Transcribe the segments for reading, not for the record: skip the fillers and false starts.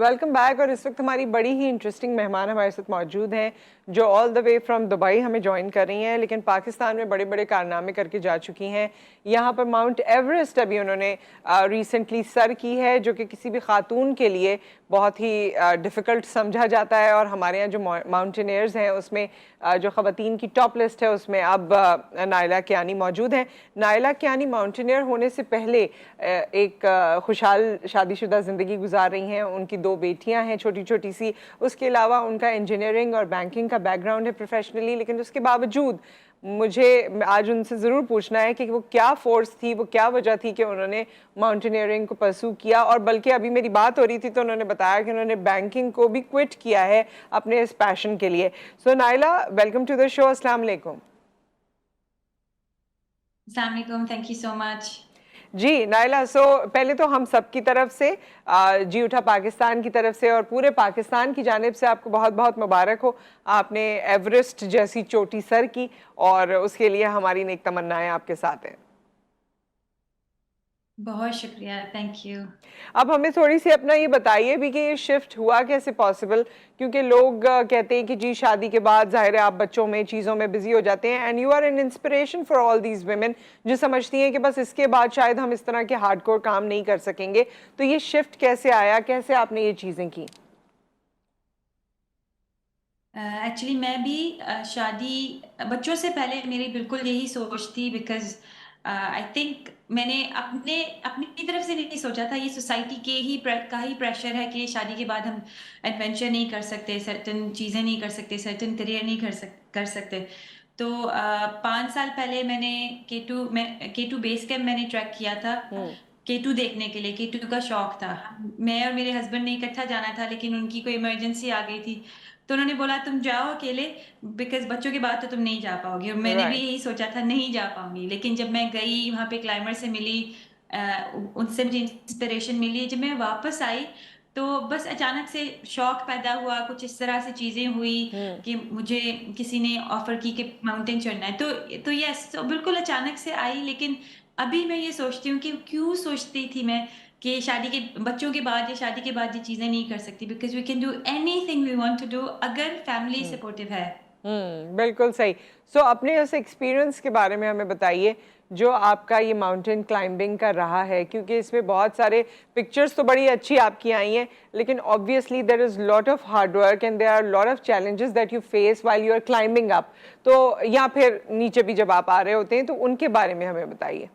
Welcome back. और इस वक्त हमारी बड़ी ही इंटरेस्टिंग मेहमान हमारे साथ मौजूद हैं जो all the way from Dubai हमें ज्वाइन कर रही हैं, लेकिन पाकिस्तान में बड़े बड़े कारनामे करके जा चुकी हैं। यहाँ पर माउंट एवरेस्ट अभी उन्होंने रिसेंटली सर की है, जो कि किसी भी खातून के लिए बहुत ही डिफ़िकल्ट समझा जाता है। और हमारे यहाँ जो माउंटेनियर्स हैं उसमें जो ख़वातीन की टॉप लिस्ट है उसमें अब नायला कियानी मौजूद हैं। नायला कियानी माउंटेनियर होने से पहले एक खुशहाल शादीशुदा ज़िंदगी गुजार रही हैं। उनकी 2 बेटियां हैं छोटी छोटी सी। उसके अलावा उनका इंजीनियरिंग और बैंकिंग का बैकग्राउंड है प्रोफेशनली, लेकिन उसके बावजूद मुझे आज उनसे ज़रूर पूछना है कि वो क्या फोर्स थी, वो क्या वजह थी कि उन्होंने माउंटेनियरिंग को परसू किया। और बल्कि अभी मेरी बात हो रही थी तो उन्होंने बताया कि उन्होंने बैंकिंग को भी क्विट किया है अपने इस पैशन के लिए। So Naila, welcome to the show. अस्सलाम वालेकुम। Assalamualaikum. Thank you so much. जी नायला, पहले तो हम सब की तरफ से जी उठा पाकिस्तान की तरफ से और पूरे पाकिस्तान की जानिब से आपको बहुत बहुत मुबारक हो। आपने एवरेस्ट जैसी चोटी सर की और उसके लिए हमारी नेक तमन्नाएं आपके साथ हैं। बहुत शुक्रिया, थैंक यू। अब हमें थोड़ी सी अपना ये बताइए भी कि ये शिफ्ट हुआ कैसे पॉसिबल, क्योंकि लोग कहते हैं कि जी शादी के बाद ज़ाहिर है आप बच्चों में चीज़ों में बिजी हो जाते हैं, and you are an inspiration for all these women जो समझती हैं कि बस इसके बाद शायद हम इस तरह के हार्डकोर काम नहीं कर सकेंगे। तो ये शिफ्ट कैसे आया, कैसे आपने ये चीज़ें की? एक्चुअली मैं भी शादी बच्चों से पहले मेरी बिल्कुल यही सोच थी, बिकॉज आई थिंक मैंने अपने अपनी तरफ से नहीं सोचा था, ये सोसाइटी के ही का ही प्रेशर है कि शादी के बाद हम एडवेंचर नहीं कर सकते, सर्टन चीज़ें नहीं कर सकते, सर्टन करियर नहीं कर सकते। तो 5 साल पहले मैंने के टू बेस कैंप मैंने ट्रैक किया था। हम्म। के टू देखने के लिए, के टू का शौक था। मैं और मेरे हस्बैंड ने इकट्ठा जाना था, लेकिन उनकी कोई इमरजेंसी आ गई थी, तो उन्होंने बोला तुम जाओ अकेले, बिकॉज बच्चों के बाद तो तुम नहीं जा पाओगी। और मैंने भी राइट। यही सोचा था नहीं जा पाऊंगी, लेकिन जब मैं गई वहां पे क्लाइंबर से मिली, उनसे मुझे इंस्पिरेशन मिली। जब मैं वापस आई तो बस अचानक से शौक पैदा हुआ, कुछ इस तरह से चीजें हुई हम्म। कि मुझे किसी ने ऑफर की कि माउंटेन चढ़ना है, तो यस, तो बिल्कुल अचानक से आई। लेकिन अभी मैं ये सोचती हूँ कि क्यों सोचती थी मैं कि शादी के बच्चों के बाद या शादी के बाद ये चीजें नहीं कर सकती, because we can do anything we want to do अगर फैमिली हम्म। सपोर्टिव है। बिल्कुल सही। अपने उस एक्सपीरियंस के बारे में हमें बताइए जो आपका ये माउंटेन क्लाइंबिंग का रहा है, क्योंकि इसमें बहुत सारे पिक्चर्स तो बड़ी अच्छी आपकी आई हैं, लेकिन obviously there is lot of hard work and there are lot of challenges that you face while you are climbing up. तो या फिर नीचे भी जब आप आ रहे होते हैं तो उनके बारे में हमें बताइए।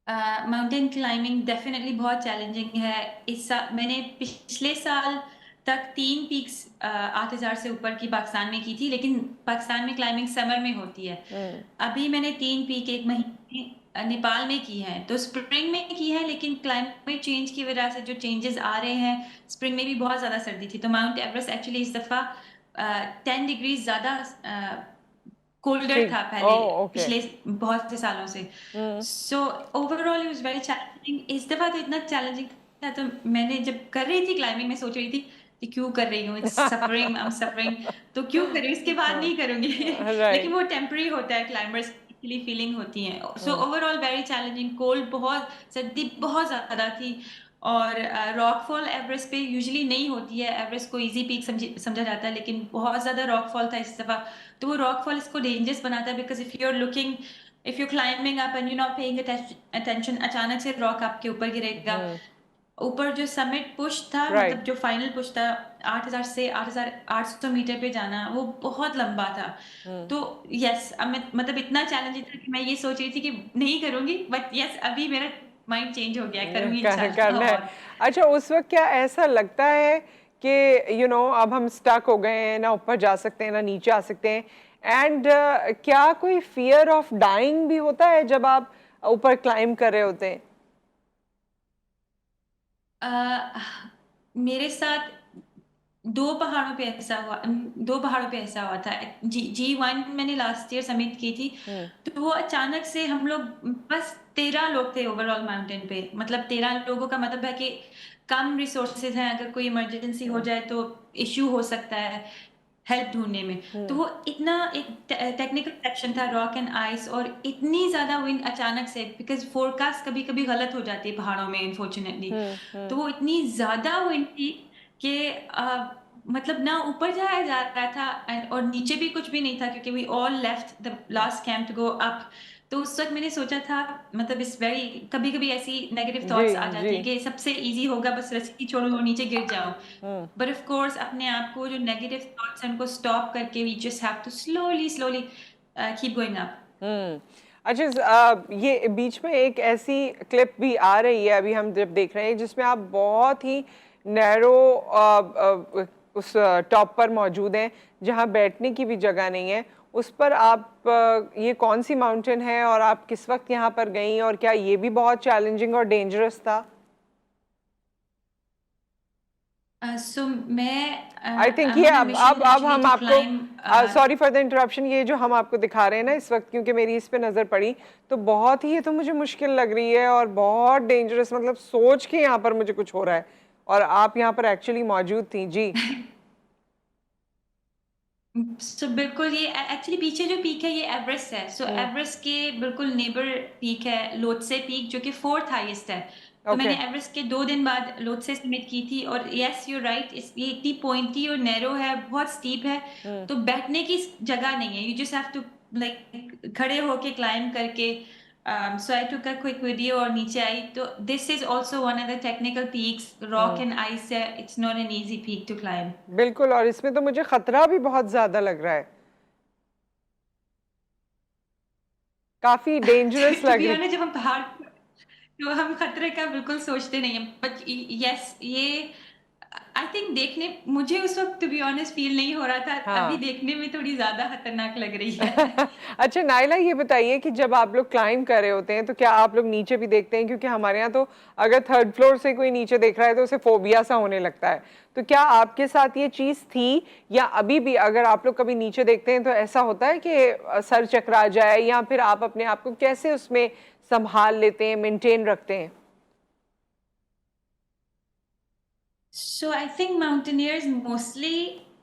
माउंटेन क्लाइंबिंग डेफिनेटली बहुत चैलेंजिंग है। इस साल मैंने पिछले साल तक 3 पीक्स 8,000 से ऊपर की पाकिस्तान में की थी, लेकिन पाकिस्तान में क्लाइंबिंग समर में होती है। हम्म। अभी मैंने 3 पीक एक महीने नेपाल में की है, तो स्प्रिंग में की है, लेकिन क्लाइमेट चेंज की वजह से जो चेंजेस आ रहे हैं, स्प्रिंग में भी बहुत ज़्यादा सर्दी थी, तो माउंट एवरेस्ट एक्चुअली इस दफ़ा 10 डिग्री ज़्यादा कोल्डर ठीक। था ओ, पहले, ओके। पिछले बहुत से सालों से। Hmm. So overall it was very challenging. इस दफा तो इतना चैलेंजिंग था, तो मैंने जब कर रही थी क्लाइंबिंग, मैं सोच रही थी कि क्यों कर रही हूँ, it's suffering, I am suffering, तो क्यों कर रही हूँ, इसके बाद हाँ। नहीं करूंगी। लेकिन राइट। वो टेम्पररी होता है, क्लाइंबर्स की फीलिंग होती है। सो हम्म। ओवरऑल वेरी चैलेंजिंग, कोल्ड बहुत, सर्दी बहुत ज्यादा थी। और रॉकफॉल एवरेस्ट पे यूजुअली नहीं होती है, एवरेस्ट को इजी पीक समझा जाता है, लेकिन बहुत ज्यादा रॉकफॉल था इस दफा। तो वो रॉकफॉल इसको डेंजरस बनाता है, because if you climbing up and you not paying attention, अचानक से रॉक आपके ऊपर गिरेगा। हम्म। ऊपर जो समिट पुश था, मतलब राइट। जो फाइनल पुश था, 8,800 मीटर पे जाना, वो बहुत लंबा था। हम्म। तो यस, अब मैं मतलब इतना चैलेंजिंग था कि मैं ये सोच रही थी कि नहीं करूंगी, बट यस अभी मेरा माइंड चेंज हो गया है, करूंगी इंशाल्लाह। करना है। और अच्छा, उस वक्त क्या ऐसा लगता है कि अब हम स्टक हो गए हैं, ना ऊपर जा सकते हैं ना नीचे आ सकते हैं, एंड क्या कोई फियर ऑफ डाइंग भी होता है जब आप ऊपर क्लाइंब कर रहे होते हैं? मेरे साथ दो पहाड़ों पे ऐसा हुआ, 2 पहाड़ों पे ऐसा हुआ था। जी1 मैंने लास्ट ईयर समिट की थी, हम्म। तो वो अचानक से हम लोग, बस 13 लोग थे ओवरऑल माउंटेन पे। मतलब 13 लोगों का मतलब है कि कम रिसोर्सेज हैं, अगर कोई इमरजेंसी हो हम्म। जाए तो इश्यू हो सकता है। हेल्प ढूंढने में। तो वो इतना एक टेक्निकल सेक्शन था, रॉक एंड आइस, और इतनी ज्यादा विंड अचानक से, बिकॉज फोरकास्ट कभी कभी गलत हो जाती है पहाड़ों में अनफॉर्चुनेटली। तो वो इतनी ज्यादा विंड थी कि मतलब ना ऊपर जाया जा रहा था और नीचे भी कुछ भी नहीं था, क्योंकि we all left the last camp to go up. तो उस वक्त मैंने सोचा था, मतलब इस वेरी, कभी कभी ऐसी नेगेटिव जी थॉट्स आ जी। जाती है कि सबसे इजी होगा बस रस्सी छोड़ो और नीचे गिर जाओ। बट ऑफ कोर्स अपने आप को, जो नेगेटिव थॉट्स हैं उनको स्टॉप करके we just have to slowly slowly keep going up. अच्छा, ये बीच में एक ऐसी क्लिप भी आ रही है अभी हम जब देख रहे हैं जिसमें आप बहुत ही नैरो उस टॉप पर मौजूद हैं जहां बैठने की भी जगह नहीं है। उस पर आप ये कौन सी माउंटेन है और आप किस वक्त यहाँ पर गई और क्या ये भी बहुत चैलेंजिंग और डेंजरस था? सो मैं आई थिंक I'm ये on a mission अब actually हम to आपको, climb sorry for the interruption, ये जो हम आपको दिखा रहे हैं ना इस वक्त, क्योंकि मेरी इस पे नज़र पड़ी तो बहुत ही, ये तो मुझे मुश्किल लग रही है और बहुत डेंजरस, मतलब सोच के यहाँ पर मुझे कुछ हो रहा है और आप यहाँ पर एक्चुअली मौजूद थी जी। सो बिल्कुल, ये एक्चुअली पीछे जो पीक है ये एवरेस्ट है। सो एवरेस्ट के बिल्कुल नेबर पीक है लोत्से पीक, जो कि फोर्थ हाईएस्ट है। तो ओके। मैंने एवरेस्ट के 2 दिन बाद लोत्से समिट की थी, और यस यू राइट, ये इतनी पॉइंटी और नैरो है, बहुत स्टीप है, तो बैठने की जगह नहीं है। You just have to like खड़े होके क्लाइंब करके। सो आई टुक अ क्विक वीडियो और नीचे आई। तो this is also one of the technical peaks, rock and ice है, it's not an easy peak to climb. बिल्कुल, और इसमें तो मुझे खतरा भी बहुत ज्यादा लग रहा है, काफी डेंजरस टू लग बी रही। ऑनेस्ट, जब हम पहाड़, तो हम खतरे का बिल्कुल सोचते नहीं है, बट यस ये आई थिंक देखने, मुझे उस वक्त टू बी ऑनेस्ट फील नहीं हो रहा था, अभी हाँ। देखने में थोड़ी ज्यादा खतरनाक लग रही है। अच्छा नाइला, ये बताइए कि जब आप लोग क्लाइंब कर रहे होते हैं तो क्या आप लोग नीचे भी देखते हैं? क्योंकि हमारे यहाँ तो अगर थर्ड फ्लोर से कोई नीचे देख रहा है तो उसे फोबिया सा होने लगता है। तो क्या आपके साथ ये चीज थी, या अभी भी अगर आप लोग कभी नीचे देखते हैं तो ऐसा होता है कि सर चकरा जाए, या फिर आप अपने आप को कैसे उसमें संभाल लेते हैं, मेंटेन रखते हैं? So I think mountaineers mostly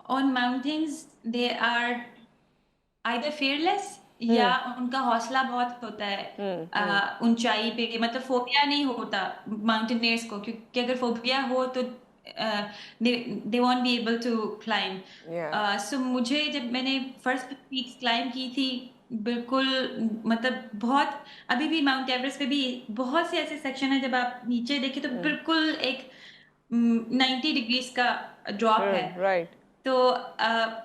on mountains they are either fearless, या उनका हौसला बहुत होता है ऊंचाई पे, मतलब फोबिया नहीं होता माउंटेनियर्स को, क्योंकि अगर फोबिया हो तो they won't be able to या क्लाइंब। सो मुझे, जब मैंने फर्स्ट पीक्स क्लाइंब की थी, बिल्कुल, मतलब बहुत, अभी भी माउंट एवरेस्ट पे भी बहुत से ऐसे सेक्शन है जब आप नीचे देखें तो बिल्कुल एक 90 डिग्रीज का ड्रॉप है। राइट। तो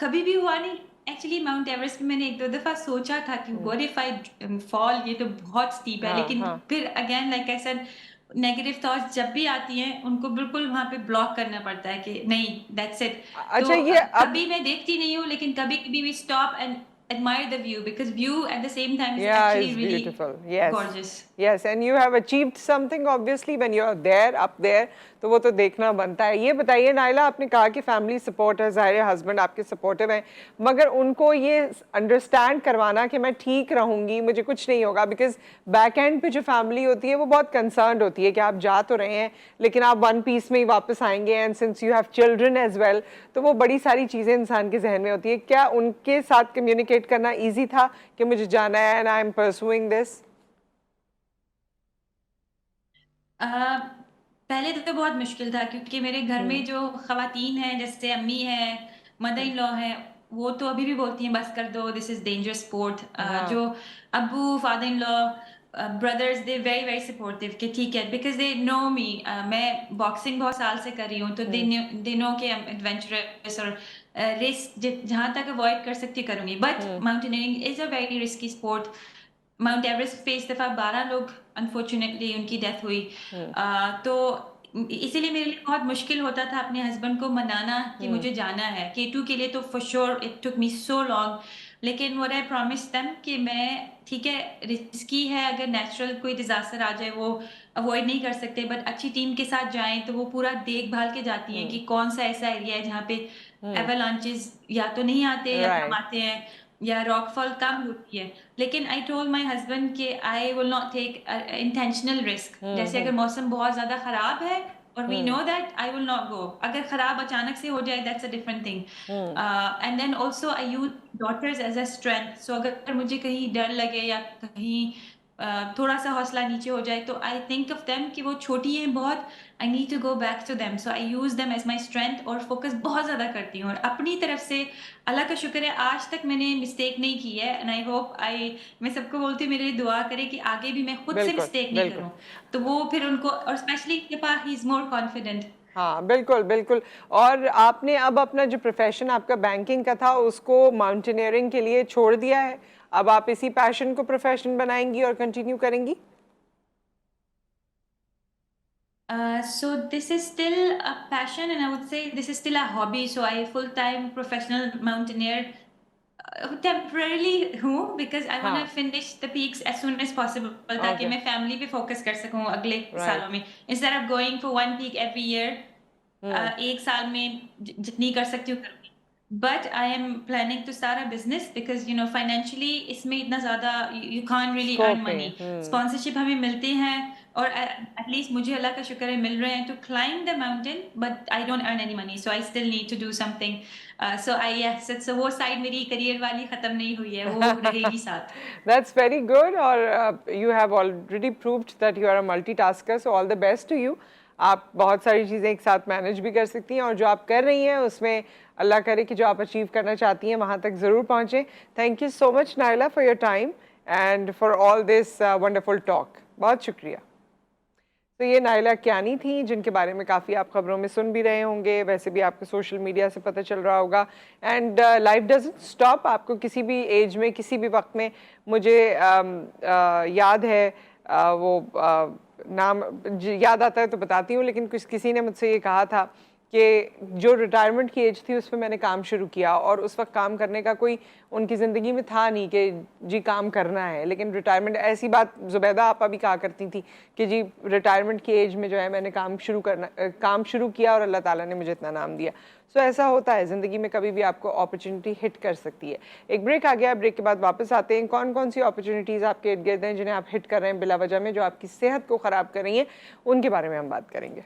कभी भी हुआ नहीं। एक्चुअली माउंट एवरेस्ट में मैंने 1-2 दफा सोचा था कि व्हाट इफ आई फॉल, ये तो बहुत स्टीप है, हाँ लेकिन हाँ। फिर again like I said, negative thoughts जब भी आती हैं उनको बिल्कुल वहां पे ब्लॉक करना पड़ता है कि नहीं, दैट्स इट। तो अच्छा ये अब, कभी मैं देखती नहीं हूँ, लेकिन कभी कभी we stop and admire the view, because view at the same time is yeah, actually it's really beautiful. Yes. gorgeous. Yes, and you have achieved something obviously when you are there, up there. तो वो तो देखना बनता है। ये बताइए Naila, आपने कहा कि फैमिली सपोर्ट है, ज़ाहिर है हस्बैंड आपके सपोर्टिव हैं, मगर उनको ये अंडरस्टैंड करवाना कि मैं ठीक रहूंगी, मुझे कुछ नहीं होगा, बिकॉज बैक एंड पे जो फैमिली होती है वो बहुत कंसर्न्ड होती है कि आप जा तो रहे हैं लेकिन आप वन पीस में ही वापस आएंगे, and since you have children as well, तो वो बड़ी सारी चीज़ें इंसान के जहन में होती है। क्या उनके साथ कम्युनिकेट करना ईजी था कि मुझे जाना है and I am pursuing this? पहले तो बहुत मुश्किल था, क्योंकि मेरे घर में जो खवातीन हैं, जैसे अम्मी है, मदर इन लॉ है, वो तो अभी भी बोलती हैं बस कर दो, दिस इज डेंजरस स्पोर्ट। हाँ। जो अब्बू, father in law, brothers, they very very supportive कि ठीक है, बिकॉज दे नो मी, मैं बॉक्सिंग बहुत साल से कर रही हूँ, तो दे नो कि एडवेंचरस और रिस्क जहां तक अवॉइड कर सकती करूंगी। But mountaineering is a very risky sport. Mount Everest पे इस दफा 12 लोग अनफॉर्चुनेटली उनकी डेथ हुई। तो इसीलिए मेरे लिए बहुत मुश्किल होता था अपने हस्बैंड को मनाना कि मुझे जाना है। K2 के लिए तो for sure it took me so long, लेकिन व्हाट आई प्रॉमिस देम कि मैं, ठीक है रिस्की है, अगर नेचुरल कोई डिजास्टर आ जाए वो अवॉइड नहीं कर सकते, बट अच्छी टीम के साथ जाएं तो वो पूरा देखभाल के जाती हैं कि कौन सा ऐसा एरिया है जहाँ पे एवलांचेस या तो नहीं आते या कम राइट। आते हैं, या रॉकफॉल कम होती है। लेकिन आई टोल्ड माई हस्बैंड कि I will not take intentional risk. जैसे अगर मौसम बहुत ज्यादा खराब है और we know that I will not go. अगर खराब अचानक से हो जाए that's a different thing. And then also I use daughters as a strength. So अगर मुझे कहीं डर लगे या कहीं थोड़ा सा हौसला नीचे हो जाए, तो आई थिंक ऑफ देम कि वो छोटी हैं बहुत, I need to go back to them, so I use them as my strength, और फोकस बहुत ज्यादा करती हूँ। और अपनी तरफ से अल्लाह का शुक्र है आज तक मैंने मिस्टेक नहीं की है। एंड आई होप मैं सबको बोलती हूँ मेरे लिए दुआ करे कि आगे भी मैं खुद से बिल्कुल मिस्टेक नहीं बिल्कुल। करूँ। तो वो फिर उनको, और specially he is more confident. हाँ बिल्कुल बिल्कुल। और आपने अब अपना जो प्रोफेशन आपका बैंकिंग का था उसको माउंटेनियरिंग के लिए छोड़ दिया है, अब आप इसी पैशन को प्रोफेशन बनाएंगी और कंटिन्यू करेंगी? So this is still a passion, and I would say this is still a hobby. So I full-time professional mountaineer temporarily हूँ, because I want to हाँ। finish the peaks as soon as possible, ताकि okay. मैं family पे focus कर सकूँ अगले right. सालों में, instead of going for one peak every year। एक साल में जितनी कर सकती हूँ करूँगी। But I am planning to start a business, because financially इसमें इतना ज्यादा you can really earn scope है। मनी। स्पॉन्सरशिप हमें मिलते हैं, और एटलीस्ट मुझे अल्लाह का शुक्र है मिल रहे हैं to climb the mountain, but I don't earn any money, so I still need to do something. So वो साइड मेरी करियर वाली खत्म नहीं हुई है, वो रहेगी साथ। That's very good. और you have already proved that you are a multitasker. So all the best to you. आप बहुत सारी चीज़ें एक साथ मैनेज भी कर सकती हैं, और जो आप कर रही हैं उसमें अल्लाह करे कि जो आप अचीव करना चाहती हैं वहाँ तक ज़रूर पहुँचें। Thank you so much Naila for your time and for all this wonderful talk. बहुत शुक्रिया। तो ये नाइला कियानी थी, जिनके बारे में काफ़ी आप खबरों में सुन भी रहे होंगे, वैसे भी आपको सोशल मीडिया से पता चल रहा होगा। एंड लाइफ डजंट स्टॉप, आपको किसी भी एज में किसी भी वक्त में, मुझे याद है वो नाम याद आता है तो बताती हूँ, लेकिन किसी ने मुझसे ये कहा था कि जो रिटायरमेंट की एज थी उस पर मैंने काम शुरू किया, और उस वक्त काम करने का कोई उनकी ज़िंदगी में था नहीं कि जी काम करना है, लेकिन रिटायरमेंट, ऐसी बात जुबैदा आपा भी कहा करती थी कि जी रिटायरमेंट की एज में जो है मैंने काम शुरू किया और अल्लाह ताला ने मुझे इतना नाम दिया। सो ऐसा होता है ज़िंदगी में, कभी भी आपको अपॉर्चुनिटी हिट कर सकती है। एक ब्रेक आ गया, ब्रेक के बाद वापस आते हैं। कौन कौन सी अपॉर्चुनिटीज़ आपके इर्द गिर्द हैं जिन्हें आप हिट कर रहे हैं बिला वजह में, जो आपकी सेहत को ख़राब कर रही हैं, उनके बारे में हम बात करेंगे।